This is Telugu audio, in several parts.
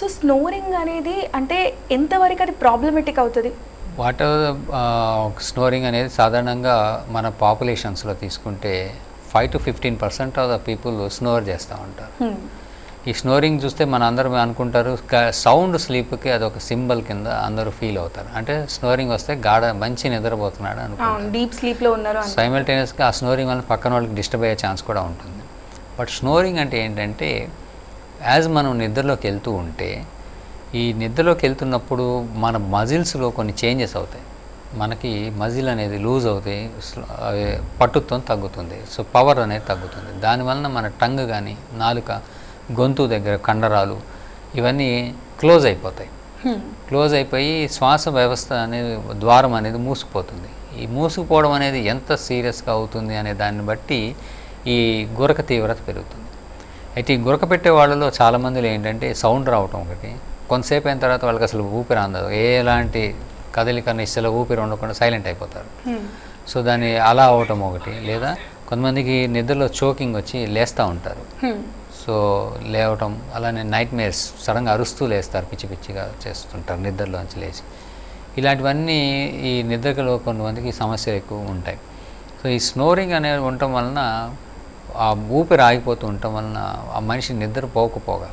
సో స్నోరింగ్ అనేది అంటే ఎంతవరకు అది ప్రాబ్లమేటిక్ అవుతుంది? వాటర్ స్నోరింగ్ అనేది సాధారణంగా మన పాపులేషన్స్లో తీసుకుంటే 5 to 15% of the people snore చేస్తూ ఉంటారు. ఈ స్నోరింగ్ చూస్తే మన అందరం అనుకుంటారు సౌండ్ స్లీప్కి అదొక సింబల్ కింద అందరూ ఫీల్ అవుతారు. అంటే స్నోరింగ్ వస్తే మంచి నిద్రపోతున్నాడు అనుకుంటారు, డీప్ స్లీప్లో ఉన్నారు. సైమల్టేనియస్గా ఆ స్నోరింగ్ వల్ల పక్కన వాళ్ళకి డిస్టర్బ్ అయ్యే ఛాన్స్ కూడా ఉంటుంది. బట్ స్నోరింగ్ అంటే ఏంటంటే యాజ్ మనం నిద్రలోకి వెళ్తూ ఉంటే ఈ నిద్రలోకి వెళ్తున్నప్పుడు మన మజిల్స్లో కొన్ని చేంజెస్ అవుతాయి. మనకి మజిల్ అనేది లూజ్ అవుతాయి, పట్టుత్వం తగ్గుతుంది, సో పవర్ అనేది తగ్గుతుంది. దానివలన మన టంగ్ కానీ నాలుక గొంతు దగ్గర కండరాలు ఇవన్నీ క్లోజ్ అయిపోతాయి. క్లోజ్ అయిపోయి శ్వాస వ్యవస్థ అనేది ద్వారం అనేది మూసుకుపోతుంది. ఈ మూసుకుపోవడం అనేది ఎంత సీరియస్గా అవుతుంది అనే దాన్ని బట్టి ఈ గురక తీవ్రత పెరుగుతుంది. అయితే ఈ గురక పెట్టే వాళ్ళలో చాలామందిలో ఏంటంటే సౌండ్ రావటం ఒకటి, కొంతసేపు అయిన తర్వాత వాళ్ళకి అసలు ఊపిరి అందదు, ఎలాంటి కదలిక నిశ్చల ఊపిరి ఉండకుండా సైలెంట్ అయిపోతారు. సో దాన్ని అలా అవటం ఒకటి, లేదా కొంతమందికి నిద్రలో చోకింగ్ వచ్చి లేస్తూ ఉంటారు. సో లేవటం, అలానే నైట్ మేర్స్ సడన్గా అరుస్తూ లేస్తారు, పిచ్చి పిచ్చిగా చేస్తుంటారు నిద్రలోంచి లేచి. ఇలాంటివన్నీ ఈ నిద్రలో కొంతమందికి సమస్యలు ఎక్కువ ఉంటాయి. సో ఈ స్నోరింగ్ అనేది ఉండటం వలన ఆ ఊపిరి ఆగిపోతూ ఉండటం వలన ఆ మనిషి నిద్ర పోకపోగా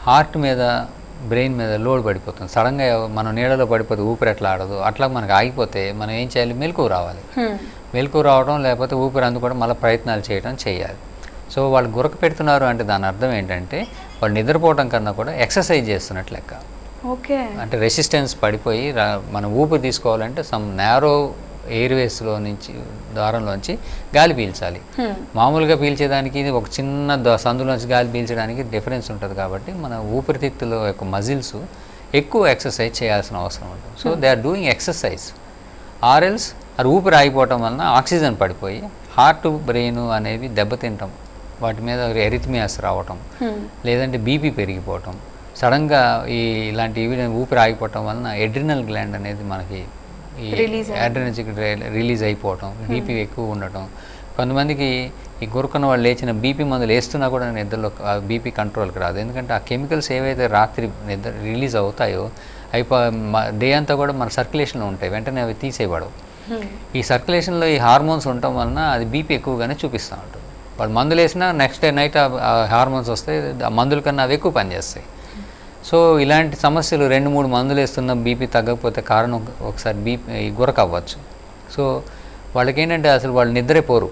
హార్ట్ మీద బ్రెయిన్ మీద లోడ్ పడిపోతుంది. సడన్గా మనం నీడలో పడిపోతే ఊపిరి ఎట్లా ఆడదు అట్లా మనకు ఆగిపోతే మనం ఏం చేయాలి, మెలకువ రావాలి. మెలకువ రావడం లేకపోతే ఊపిరి అందుకోవడం మళ్ళీ ప్రయత్నాలు చేయాలి. సో వాళ్ళు గురక పెడుతున్నారు అంటే దాని అర్థం ఏంటంటే వాళ్ళు నిద్రపోవడం కన్నా కూడా ఎక్సర్సైజ్ చేస్తున్నట్లు లెక్క. ఓకే, అంటే రెసిస్టెన్స్ పడిపోయి మనం ఊపిరి తీసుకోవాలంటే సమ్ నేరో ఎయిర్వేస్లో నుంచి ద్వారంలోంచి గాలి పీల్చాలి. మామూలుగా పీల్చేదానికి ఒక చిన్న సందులోంచి గాలి పీల్చడానికి డిఫరెన్స్ ఉంటుంది. కాబట్టి మన ఊపిరితిత్తుల యొక్క మజిల్స్ ఎక్కువ ఎక్సర్సైజ్ చేయాల్సిన అవసరం ఉంటుంది. So they are doing exercise or else అది ఊపిరి ఆగిపోవటం వలన ఆక్సిజన్ పడిపోయి హార్ట్ బ్రెయిన్ అనేవి దెబ్బతింటాం, వాటి మీద ఎరిథమియాస్ రావటం, లేదంటే బీపీ పెరిగిపోవటం, సడన్గా ఇలాంటి ఊపిరి ఆగిపోవటం వలన ఎడ్రినల్ గ్లాండ్ అనేది మనకి ఈ అడ్రినర్జిక్ రిలీజ్ అయిపోవటం, బీపీ ఎక్కువ ఉండటం. కొంతమందికి ఈ గురకన వాళ్ళు లేచిన బీపీ మందులు వేస్తున్నా కూడా నిద్రలో బీపీ కంట్రోల్కి రాదు. ఎందుకంటే ఆ కెమికల్స్ ఏవైతే రాత్రి నిద్ర రిలీజ్ అవుతాయో డే అంతా కూడా మన సర్క్యులేషన్లో ఉంటాయి, వెంటనే అవి తీసేయబడవు. ఈ సర్క్యులేషన్లో ఈ హార్మోన్స్ ఉండటం వలన అది బీపీ ఎక్కువగానే చూపిస్తూ ఉంటుంది. వాళ్ళు మందులు వేసినా నెక్స్ట్ డే నైట్ ఆ హార్మోన్స్ వస్తాయి, ఆ మందుల కన్నా అవి ఎక్కువ పనిచేస్తాయి. సో ఇలాంటి సమస్యలు 2-3 మందులు వేస్తున్న బీపీ తగ్గకపోతే కారణం ఒకసారి ఈ గురక అవ్వచ్చు. సో వాళ్ళకి ఏంటంటే అసలు వాళ్ళు నిద్రపోరు.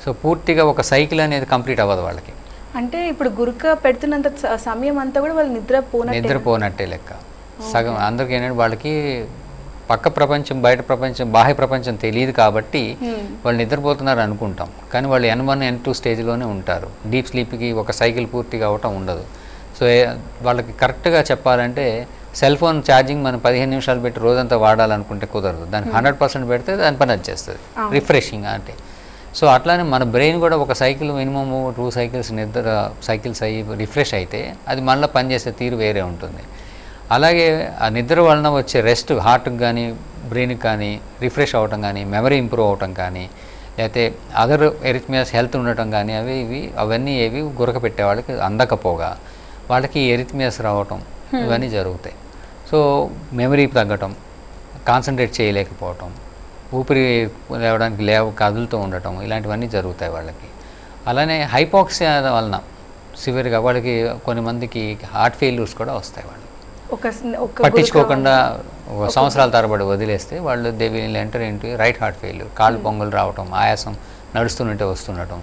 సో పూర్తిగా ఒక సైకిల్ అనేది కంప్లీట్ అవ్వదు వాళ్ళకి. అంటే ఇప్పుడు గురక పెడుతున్నంత సమయం అంతా కూడా వాళ్ళు నిద్రపోనట్టే లెక్క. సగం అందరికీ ఏంటంటే వాళ్ళకి పక్క ప్రపంచం, బయట ప్రపంచం, బాహ్య ప్రపంచం తెలియదు కాబట్టి వాళ్ళు నిద్రపోతున్నారు అనుకుంటాం. కానీ వాళ్ళు N1, N2 స్టేజ్లోనే ఉంటారు. డీప్ స్లీప్కి ఒక సైకిల్ పూర్తిగా అవ్వటం ఉండదు. సో వాళ్ళకి కరెక్ట్గా చెప్పాలంటే సెల్ ఫోన్ ఛార్జింగ్ మనం 15 నిమిషాలు పెట్టి రోజంతా వాడాలనుకుంటే కుదరదు. దానికి 100% పెడితే దాని పని వచ్చేస్తుంది, రిఫ్రెషింగ్ అంటే. సో అట్లానే మన బ్రెయిన్ కూడా ఒక సైకిల్ మినిమమ్ 2 సైకిల్స్ నిద్ర సైకిల్స్ అయ్యి రిఫ్రెష్ అయితే అది మళ్ళీ పనిచేసే తీరు వేరే ఉంటుంది. అలాగే ఆ నిద్ర వలన వచ్చే రెస్ట్ హార్ట్కి కానీ బ్రెయిన్కి కానీ రిఫ్రెష్ అవ్వటం కానీ, మెమరీ ఇంప్రూవ్ అవ్వటం కానీ, లేకపోతే అదర్ ఎరిథమియాస్ హెల్త్ ఉండటం కానీ అవన్నీ గురక పెట్టే వాళ్ళకి అందకపోగా వాళ్ళకి ఎరిథమియాస్ రావటం ఇవన్నీ జరుగుతాయి. సో మెమరీ తగ్గటం, కాన్సన్ట్రేట్ చేయలేకపోవటం, ఊపిరి లేవడానికి కదులుతూ ఉండటం, ఇలాంటివన్నీ జరుగుతాయి వాళ్ళకి. అలానే హైపాక్సియా వలన సివియర్గా వాళ్ళకి కొన్ని మందికి హార్ట్ ఫెయిల్యూర్స్ కూడా వస్తాయి. వాళ్ళు పట్టించుకోకుండా సంవత్సరాల తరబడి వదిలేస్తే వాళ్ళు they will enter into right heart failure, కాళ్ళు పొంగులు రావటం, ఆయాసం నడుస్తుంటే వస్తుండటం.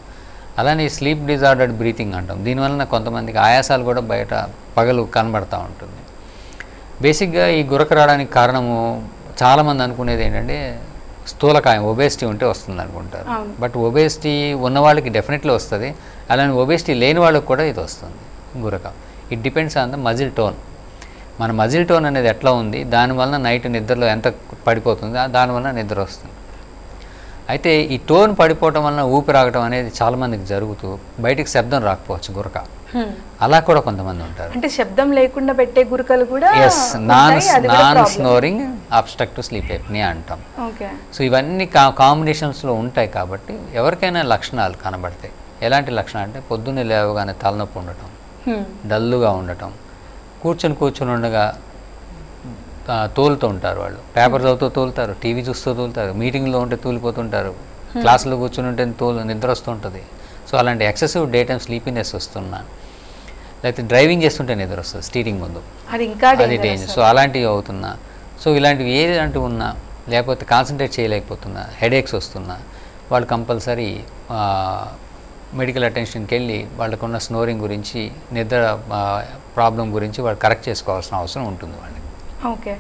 అలానే స్లీప్ డిజార్డర్డ్ బ్రీతింగ్ అంటాం. దీనివలన కొంతమందికి ఆయాసాలు కూడా బయట పగలు కనబడుతూ ఉంటుంది. బేసిక్గా ఈ గురక రావడానికి కారణము చాలామంది అనుకునేది ఏంటంటే స్థూలకాయం, ఒబేసిటీ ఉంటే వస్తుంది అనుకుంటారు. బట్ ఒబేసిటీ ఉన్న వాళ్ళకి డెఫినెట్లీ వస్తుంది. అలానే ఒబేసిటీ లేని వాళ్ళకి కూడా ఇది వస్తుంది గురక. It depends on the muscle tone. మన మజిల్ టోన్ అనేది ఎట్లా ఉంది, దానివల్ల నైట్ నిద్రలో ఎంత పడిపోతుంది, దానివల్ల నిద్ర వస్తుంది. అయితే ఈ టోన్ పడిపోవటం వలన ఊపిరాగటం అనేది చాలామందికి జరుగుతూ బయటికి శబ్దం రాకపోవచ్చు గురక. అలా కూడా కొంతమంది ఉంటారు. అంటే శబ్దం లేకుండా పెట్టే గురకలు కూడా non snoring obstructive sleep apnoea అంటాం. సో ఇవన్నీ కాంబినేషన్స్లో ఉంటాయి. కాబట్టి ఎవరికైనా లక్షణాలు కనబడతాయి. ఎలాంటి లక్షణాలు అంటే పొద్దున్నే లేవగానే తలనొప్పి ఉండటం, డల్లుగా ఉండటం, కూర్చొని ఉండగా తోలుతూ ఉంటారు. వాళ్ళు పేపర్ చదువుతూ తోలుతారు, టీవీ చూస్తూ తోలుతారు, మీటింగ్లో ఉంటే తూలిపోతుంటారు, క్లాసులో కూర్చొని ఉంటే నిద్ర వస్తుంటుంది. సో అలాంటి ఎక్సెసివ్ డే టైమ్ స్లీపీనెస్ వస్తున్నా, లేకపోతే డ్రైవింగ్ చేస్తుంటే నిద్ర వస్తుంది స్టీరింగ్ ముందు, అది డేంజర్. సో అలాంటివి అవుతున్నా, సో ఇలాంటివి ఏదంటూ ఉన్నా, లేకపోతే కాన్సన్ట్రేట్ చేయలేకపోతున్నా, హెడేక్స్ వస్తున్నా, వాళ్ళు కంపల్సరీ మెడికల్ అటెన్షన్కి వెళ్ళి వాళ్ళకున్న స్నోరింగ్ గురించి, నిద్ర ప్రాబ్లం గురించి వాళ్ళు కరెక్ట్ చేసుకోవాల్సిన అవసరం ఉంటుంది వాళ్ళకి. ఓకే.